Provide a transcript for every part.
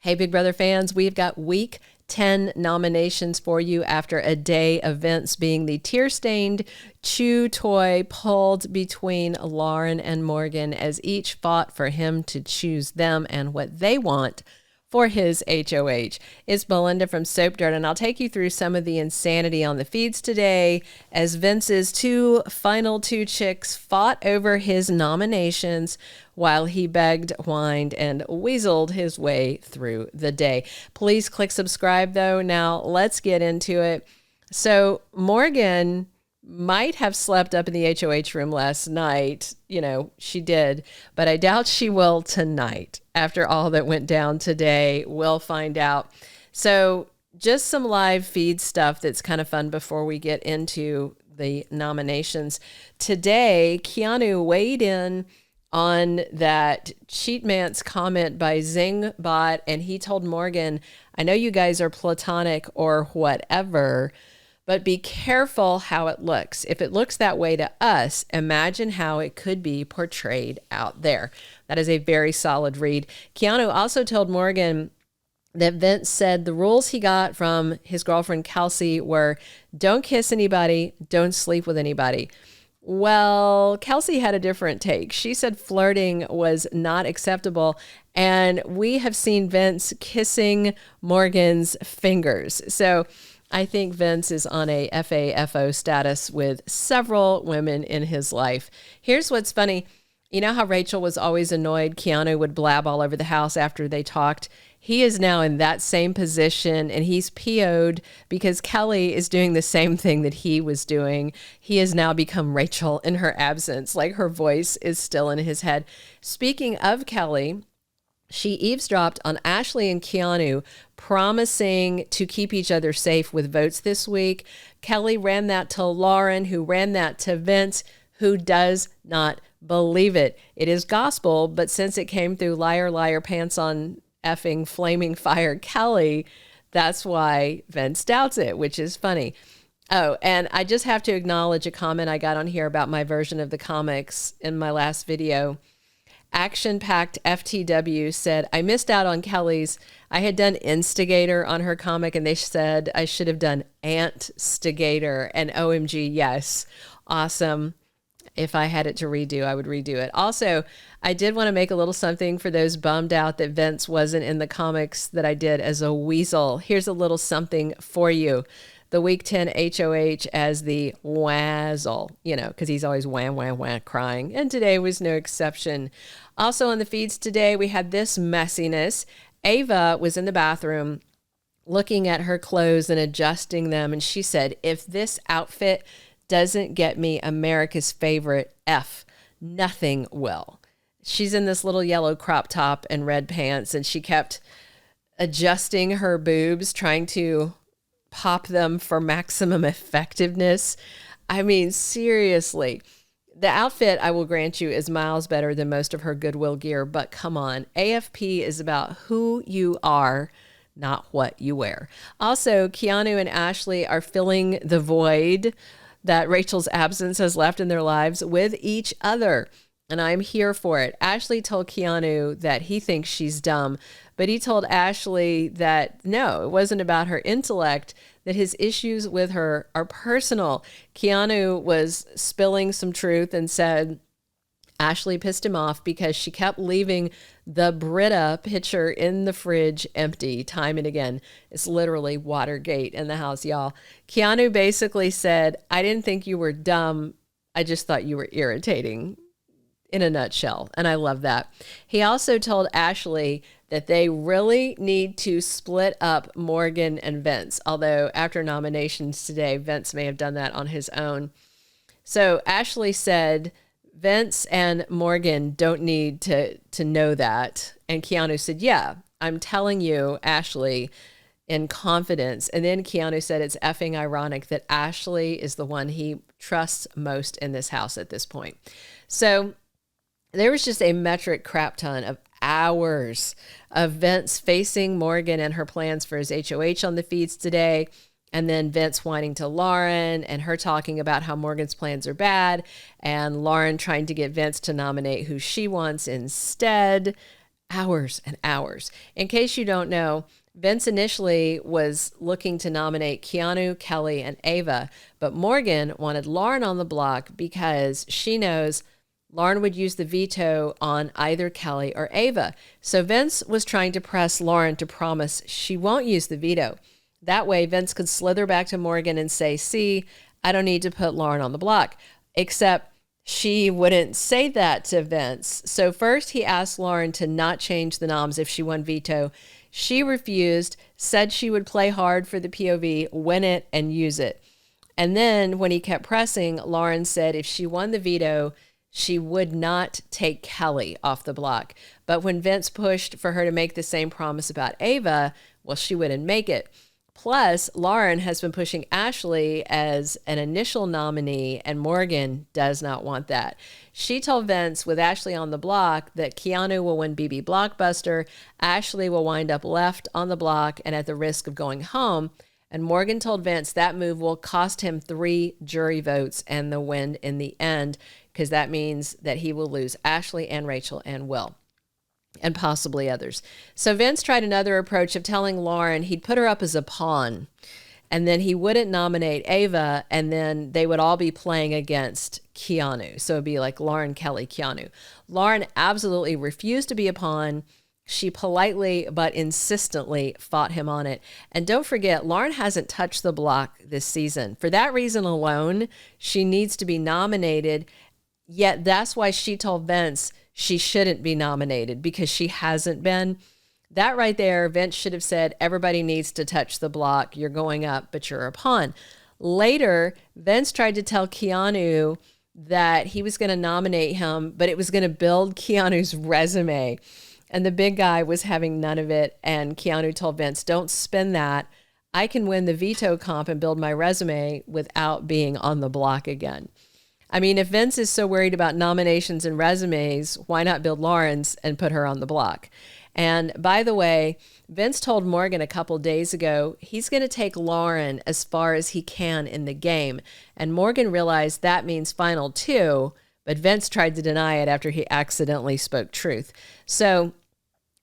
Hey, Big Brother fans, we've got week 10 nominations for you after a day of Vince being the tear-stained chew toy pulled between Lauren and Morgan as each fought for him to choose them and what they want for his HOH. It's Belinda from Soap Dirt, and I'll take you through some of the insanity on the feeds today as Vince's final two chicks fought over his nominations while he begged, whined, and weaseled his way through the day. Please click subscribe, though. Now, let's get into it. So, Morgan might have slept up in the HOH room last night. You know, she did, but I doubt she will tonight. After all that went down today, we'll find out. So just some live feed stuff that's kind of fun before we get into the nominations. Today, Keanu weighed in on that Cheatmance comment by Zingbot, and he told Morgan, I know you guys are platonic or whatever, but be careful how it looks. If it looks that way to us, imagine how it could be portrayed out there. That is a very solid read. Keanu also told Morgan that Vince said the rules he got from his girlfriend Kelsey were don't kiss anybody, don't sleep with anybody. Well, Kelsey had a different take. She said flirting was not acceptable, and we have seen Vince kissing Morgan's fingers. So I think Vince is on a FAFO status with several women in his life. Here's what's funny. You know how Rachel was always annoyed Keanu would blab all over the house after they talked? He is now in that same position, and he's PO'd because Kelley is doing the same thing that he was doing. He has now become Rachel in her absence, like her voice is still in his head. Speaking of Kelley, she eavesdropped on Ashley and Keanu promising to keep each other safe with votes this week. Kelley ran that to Lauren, who ran that to Vince, who does not believe it. It is gospel, but since it came through liar, liar, pants on effing flaming fire Kelley, that's why Vince doubts it, which is funny. Oh, and I just have to acknowledge a comment I got on here about my version of the comics in my last video. Action-packed FTW said, I missed out on Kelley's. I had done Instigator on her comic, and they said I should have done Ant-Stigator. And OMG, yes. Awesome. If I had it to redo, I would redo it. Also, I did want to make a little something for those bummed out that Vince wasn't in the comics that I did as a weasel. Here's a little something for you. The week 10 HOH as the wazzle, you know, because he's always wham, wham, wham, crying. And today was no exception. Also on the feeds today, we had this messiness. Ava was in the bathroom looking at her clothes and adjusting them. And she said, if this outfit doesn't get me America's favorite F, nothing will. She's in this little yellow crop top and red pants, and she kept adjusting her boobs, trying to pop them for maximum effectiveness. I mean, seriously, the outfit, I will grant you, is miles better than most of her Goodwill gear, but come on, AFP is about who you are, not what you wear. Also, Keanu and Ashley are filling the void that Rachel's absence has left in their lives with each other, and I'm here for it. Ashley told Keanu that he thinks she's dumb, but he told Ashley that no, it wasn't about her intellect, that his issues with her are personal. Keanu was spilling some truth and said Ashley pissed him off because she kept leaving the Brita pitcher in the fridge empty time and again. It's literally Watergate in the house, y'all. Keanu basically said, I didn't think you were dumb. I just thought you were irritating, in a nutshell. And I love that. He also told Ashley that they really need to split up Morgan and Vince. Although after nominations today, Vince may have done that on his own. So Ashley said, Vince and Morgan don't need to know that. And Keanu said, yeah, I'm telling you, Ashley, in confidence. And then Keanu said it's effing ironic that Ashley is the one he trusts most in this house at this point. So there was just a metric crap ton of hours of Vince facing Morgan and her plans for his HOH on the feeds today. And then Vince whining to Lauren and her talking about how Morgan's plans are bad, and Lauren trying to get Vince to nominate who she wants instead. hours and hours. In case you don't know, Vince initially was looking to nominate Keanu, Kelley, and Ava, but Morgan wanted Lauren on the block because she knows Lauren would use the veto on either Kelley or Ava. So Vince was trying to press Lauren to promise she won't use the veto. That way, Vince could slither back to Morgan and say, see, I don't need to put Lauren on the block. Except she wouldn't say that to Vince. So first he asked Lauren to not change the noms if she won veto. She refused, said she would play hard for the POV, win it, and use it. And then when he kept pressing, Lauren said if she won the veto, she would not take Kelley off the block. But when Vince pushed for her to make the same promise about Ava, well, she wouldn't make it. Plus, Lauren has been pushing Ashley as an initial nominee, and Morgan does not want that. She told Vince, with Ashley on the block, that Keanu will win BB Blockbuster, Ashley will wind up left on the block and at the risk of going home. And Morgan told Vince that move will cost him 3 jury votes and the win in the end, because that means that he will lose Ashley and Rachel and Will, and possibly others. So Vince tried another approach of telling Lauren he'd put her up as a pawn, and then he wouldn't nominate Ava, and then they would all be playing against Keanu. So it'd be like Lauren, Kelley, Keanu. Lauren absolutely refused to be a pawn. She politely but insistently fought him on it. And don't forget, Lauren hasn't touched the block this season. For that reason alone, she needs to be nominated. Yet that's why she told Vince she shouldn't be nominated, because she hasn't been. That right there, Vince should have said, everybody needs to touch the block. You're going up, but you're a pawn. Later, Vince tried to tell Keanu that he was going to nominate him, but it was going to build Keanu's resume. And the big guy was having none of it. And Keanu told Vince, don't spin that. I can win the veto comp and build my resume without being on the block again. I mean, if Vince is so worried about nominations and resumes, why not build Lauren's and put her on the block? And by the way, Vince told Morgan a couple days ago he's going to take Lauren as far as he can in the game. And Morgan realized that means final 2, but Vince tried to deny it after he accidentally spoke truth. So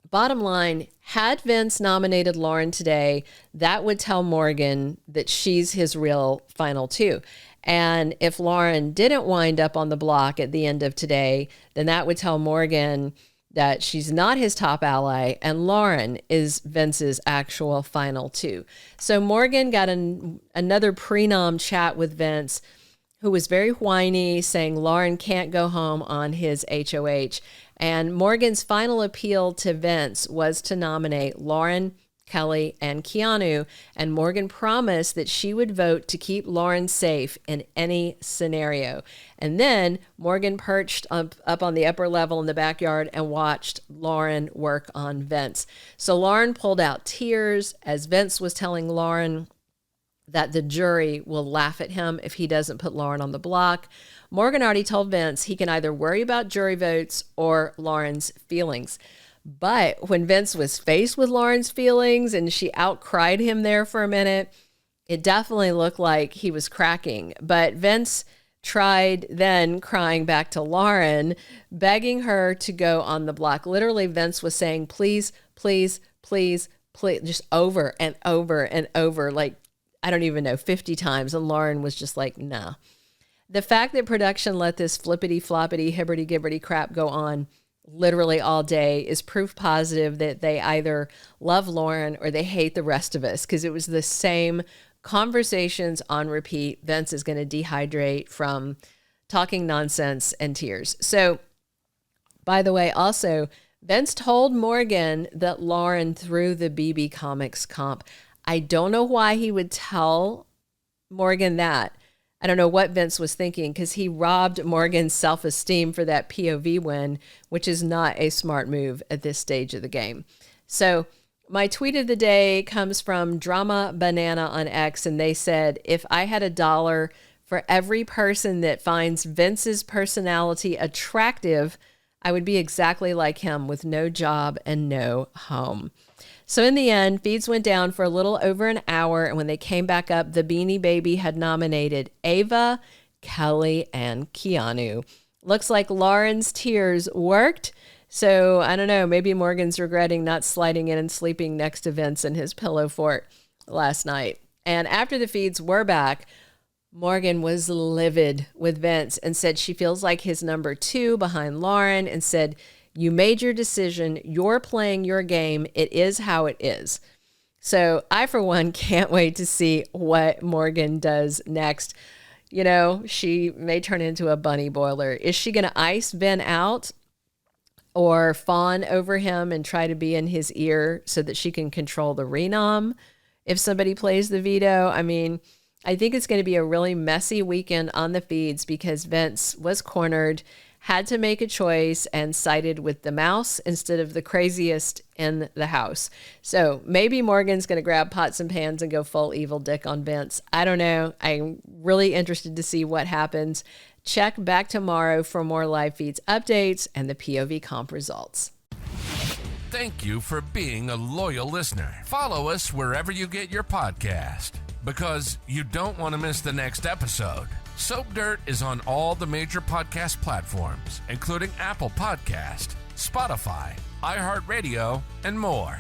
bottom line, had Vince nominated Lauren today, that would tell Morgan that she's his real final 2. And if Lauren didn't wind up on the block at the end of today, then that would tell Morgan that she's not his top ally and Lauren is Vince's actual final 2. So Morgan got another pre-nom chat with Vince, who was very whiny, saying Lauren can't go home on his HOH. And Morgan's final appeal to Vince was to nominate Lauren, Kelley, and Keanu, and Morgan promised that she would vote to keep Lauren safe in any scenario. And then Morgan perched up on the upper level in the backyard and watched Lauren work on Vince. So Lauren pulled out tears as Vince was telling Lauren that the jury will laugh at him if he doesn't put Lauren on the block. Morgan already told Vince he can either worry about jury votes or Lauren's feelings. But when Vince was faced with Lauren's feelings and she outcried him there for a minute, it definitely looked like he was cracking. But Vince tried then crying back to Lauren, begging her to go on the block. Literally, Vince was saying, please, please, please, please, just over and over and over, like, I don't even know, 50 times. And Lauren was just like, nah. The fact that production let this flippity floppity, hibberty gibberty crap go on literally all day is proof positive that they either love Lauren or they hate the rest of us, because it was the same conversations on repeat. Vince is going to dehydrate from talking nonsense and tears. So, by the way, also, Vince told Morgan that Lauren threw the BB Comics comp. I don't know why he would tell Morgan that. I don't know what Vince was thinking, because he robbed Morgan's self-esteem for that POV win, which is not a smart move at this stage of the game. So my tweet of the day comes from Drama Banana on X, and they said, if I had $1 for every person that finds Vince's personality attractive, I would be exactly like him with no job and no home. So in the end, feeds went down for a little over an hour, and when they came back up, the Beanie Baby had nominated Ava, Kelley, and Keanu. Looks like Lauren's tears worked. So I don't know, maybe Morgan's regretting not sliding in and sleeping next to Vince in his pillow fort last night. And after the feeds were back, Morgan was livid with Vince and said she feels like his number 2 behind Lauren, and said, you made your decision. You're playing your game. It is how it is. So I, for one, can't wait to see what Morgan does next. You know, she may turn into a bunny boiler. Is she going to ice Ben out or fawn over him and try to be in his ear so that she can control the renom if somebody plays the veto? I mean, I think it's going to be a really messy weekend on the feeds because Vince was cornered, had to make a choice, and sided with the mouse instead of the craziest in the house. So maybe Morgan's going to grab pots and pans and go full evil dick on Vince. I don't know. I'm really interested to see what happens. Check back tomorrow for more live feeds updates and the POV comp results. Thank you for being a loyal listener. Follow us wherever you get your podcast, because you don't want to miss the next episode. Soap Dirt is on all the major podcast platforms, including Apple Podcast, Spotify, iHeartRadio, and more.